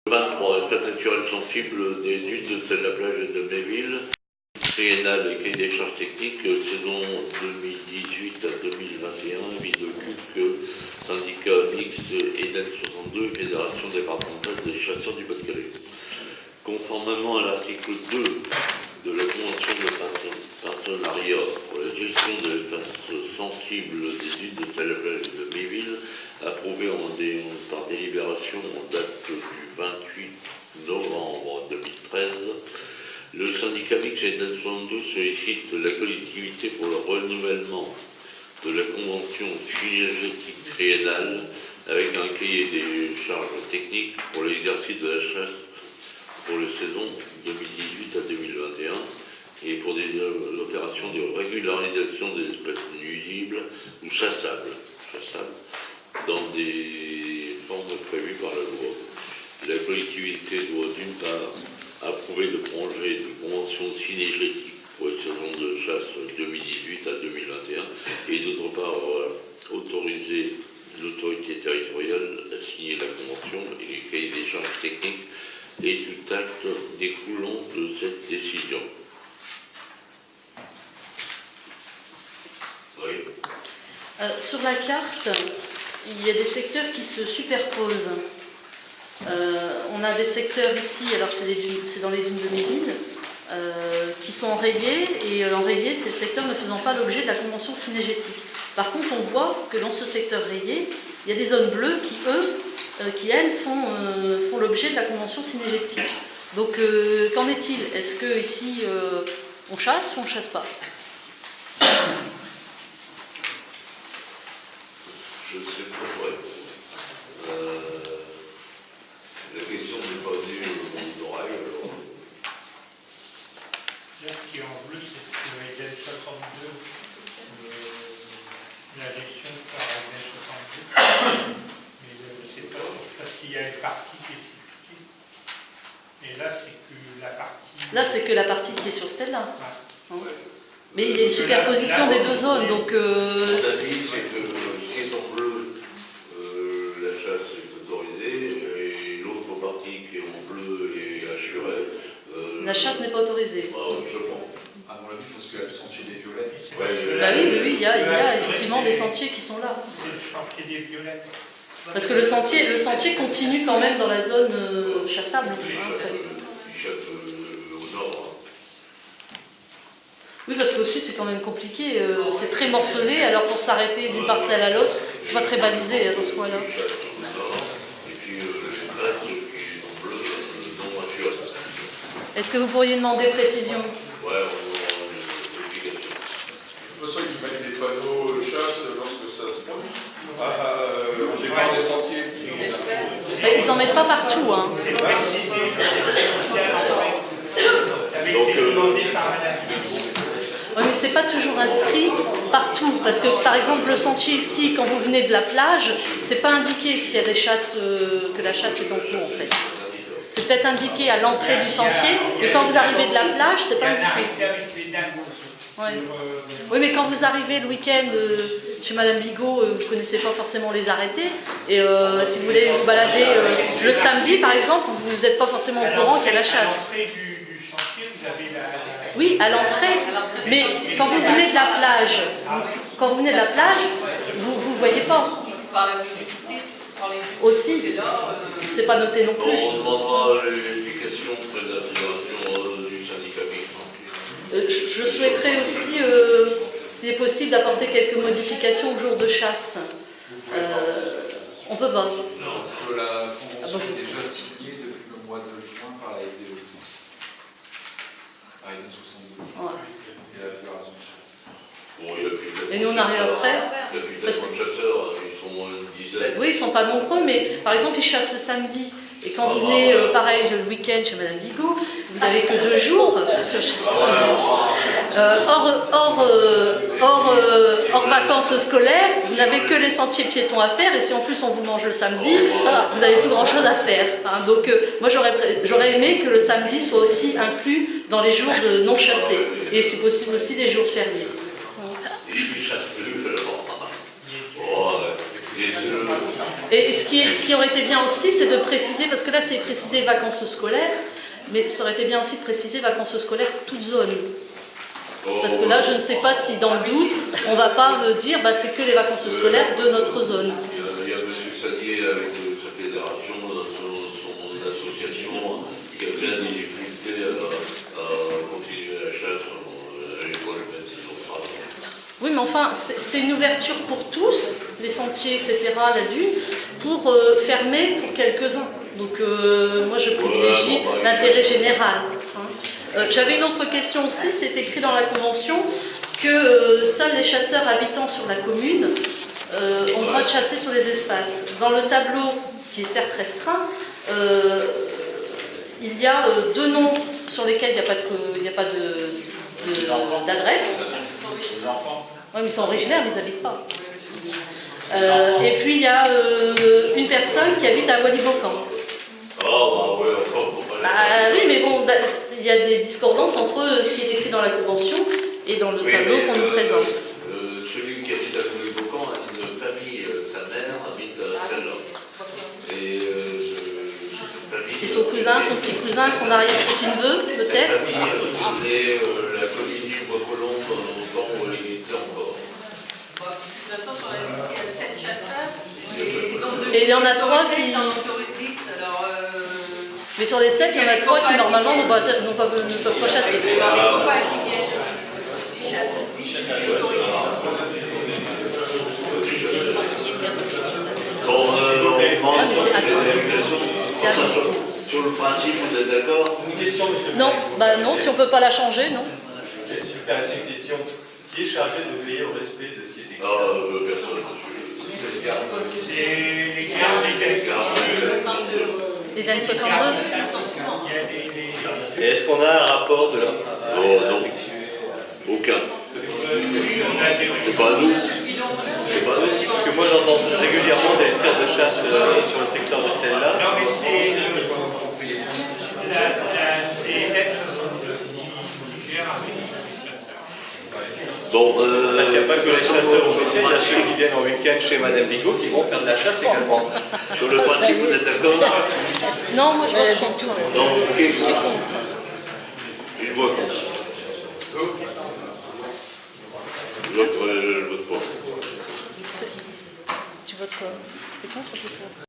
23, état naturel sensible des dunes de Celle-la-Plage et de Méville, triennale et cahier des charges techniques, saison 2018 à 2021, avis de CUC, syndicat mixte EDEN 62, Fédération départementale des chasseurs du Pas-de-Calais. Conformément à l'article 2 de la Convention de partenariat pour la gestion de l'espace sensible des dunes de Celle-la-Plage et de Méville, approuvé par délibération en date du 28 novembre 2013, le syndicat mixte EDEN 62 sollicite la collectivité pour le renouvellement de la convention synergétique triennale avec un cahier des charges techniques pour l'exercice de la chasse pour la saison 2018 à 2021 et pour des opérations de régularisation des espèces nuisibles ou chassables dans des formes prévues par la loi. La collectivité doit d'une part approuver le projet de convention synergétique pour les saisons de chasse 2018 à 2021 et d'autre part autoriser l'autorité territoriale à signer la convention et les cahiers des charges techniques et tout acte découlant de cette décision. Oui. Sur la carte, il y a des secteurs qui se superposent. On a des secteurs ici, alors c'est dans les dunes de Méville, qui sont enrayés, et enrayés, c'est le secteur ne faisant pas l'objet de la convention synergétique. Par contre, on voit que dans ce secteur rayé, il y a des zones bleues qui elles, font l'objet de la convention synergétique. Donc, qu'en est-il? Est-ce que ici, on chasse ou on ne chasse pas? Je ne sais pas, ouais. La question n'est pas venue au bout d'oreille, alors. Là, ce qui est en bleu, c'est le EDEN 62, la gestion par EDEN 62. Mais c'est pas parce qu'il y a une partie qui est spécifique. Et là, c'est que la partie. Là, c'est que la partie qui est sur Stella. Ouais. Hein. Mais il y a une superposition des deux zones, donc. C'est que ce qui est en bleu, la chasse est autorisée, et l'autre partie qui est en bleu et assurée. La chasse n'est pas autorisée. Je pense. À mon avis, c'est parce qu'il y a le sentier des violettes. Ouais, Bah oui, il y a effectivement des sentiers qui sont là. C'est le chantier des violettes. Parce que le sentier continue quand même dans la zone chassable. Il chasse au nord. Oui, parce qu'au sud, c'est quand même compliqué. C'est très morcelé, alors pour s'arrêter d'une parcelle à l'autre, c'est pas très balisé dans ce coin-là. Et puis l'espace qui est en bleu, non assuré. Est-ce que vous pourriez demander précision? Ouais, on aura une explication. De toute façon, ils mettent des panneaux chasse lorsque ça se produit. Au départ des sentiers. Ils n'en mettent pas partout. Hein. Oui, mais c'est pas toujours inscrit partout. Parce que, par exemple, le sentier ici, quand vous venez de la plage, c'est pas indiqué qu'il y a des chasses, que la chasse est en cours, en fait. C'est peut-être indiqué à l'entrée du sentier, mais quand vous arrivez de la plage, c'est pas indiqué. Ouais. Oui, mais quand vous arrivez le week-end chez Madame Bigot, vous ne connaissez pas forcément les arrêtés. Et si vous voulez vous balader le samedi, par exemple, vous n'êtes pas forcément au courant qu'il y a la chasse. Oui, à l'entrée. Mais quand vous venez de la plage, vous ne voyez pas. Aussi, c'est pas noté non plus. On demandera l'explication de la fédération du syndicat mixte. Je souhaiterais aussi, s'il est possible, d'apporter quelques modifications au jour de chasse. On peut pas. Parce que la convention est déjà signée depuis le mois de juin par la FDE. Par EDEN 62. Ouais. Et la Fédération de chasse. Bon, il y a plus de Et nous, on arrive après. Il y a plus de chasseurs, ils sont une dizaine. Oui, ils sont pas nombreux, mais par exemple, ils chassent le samedi. Et quand vous venez, pareil, le week-end chez Madame Bigot, vous n'avez que 2 jours. Hors vacances scolaires, vous n'avez que les sentiers piétons à faire. Et si en plus on vous mange le samedi, vous n'avez plus grand-chose à faire. Hein. Donc, moi, j'aurais aimé que le samedi soit aussi inclus dans les jours de non chassés. Et si possible aussi les jours fériés. Et ils ne chassent plus, alors. Oh, Et ce qui aurait été bien aussi, c'est de préciser, parce que là c'est précisé vacances scolaires, mais ça aurait été bien aussi de préciser vacances scolaires toute zone. Parce que là, je ne sais pas si dans le doute, on ne va pas me dire bah, c'est que les vacances scolaires de notre zone. Il y a M. Sadier avec sa fédération, son association, qui a bien des difficultés à continuer la chasse à l'école, même si on parle. Oui, mais enfin, c'est une ouverture pour tous, les sentiers, etc., la dune, pour fermer pour quelques-uns. Donc, moi, je privilégie l'intérêt général. Hein. J'avais une autre question aussi, c'est écrit dans la Convention que seuls les chasseurs habitant sur la commune ont le droit de chasser sur les espaces. Dans le tableau, qui est certes restreint, il y a 2 noms sur lesquels il n'y a pas d'adresse. Oui, mais ils sont originaires, mais ils n'habitent pas. Et puis il y a une personne qui habite à Wadibocan. Oh, bah ouais, encore. Oui, mais bon, il y a des discordances entre ce qui est écrit dans la Convention et dans le tableau qu'on nous présente. Celui qui habite à Wadibocan a une famille, sa mère habite à celle-là. Et son cousin, son petit cousin, son arrière-petit-neveu, peut-être. La famille, la colline du Bois-Colombe, autant où elle existait encore. De toute façon, sur la liste, il y a 7 chasseurs. Et il y en a 3 qui... Mais sur les 7, il y en a 3 qui normalement ne peuvent pas chasser. Il ne faut pas qu'ils viennent chasser. Bon, on pense C'est à midi. sur le principe, vous êtes d'accord? Une question, monsieur. Non, bah non, si on ne peut pas la changer, non. Super, c'est une question. Qui est chargé de veiller au respect de ce qui est écrit? Personne, monsieur. C'est les gardes. Les gardes, Les DN 62. Et est-ce qu'on a un rapport de la... Oh non, aucun. C'est pas à nous. C'est pas à nous. Parce que moi j'entends régulièrement des tirs de chasse sur le secteur de celle-là. Non, mais c'est qui gère avec les chasseurs. Bon, Parce qu'il n'y a pas que les chasseurs officiels, il y a ceux qui viennent en week-end chez Madame Bigot qui vont faire de la chasse également. sur le principe, vous êtes d'accord? Non, moi je vote contre. Non, ok. Je suis contre. Une voix contre. L'autre, je vote pas. Tu votes quoi? T'es contre ou t'es pour?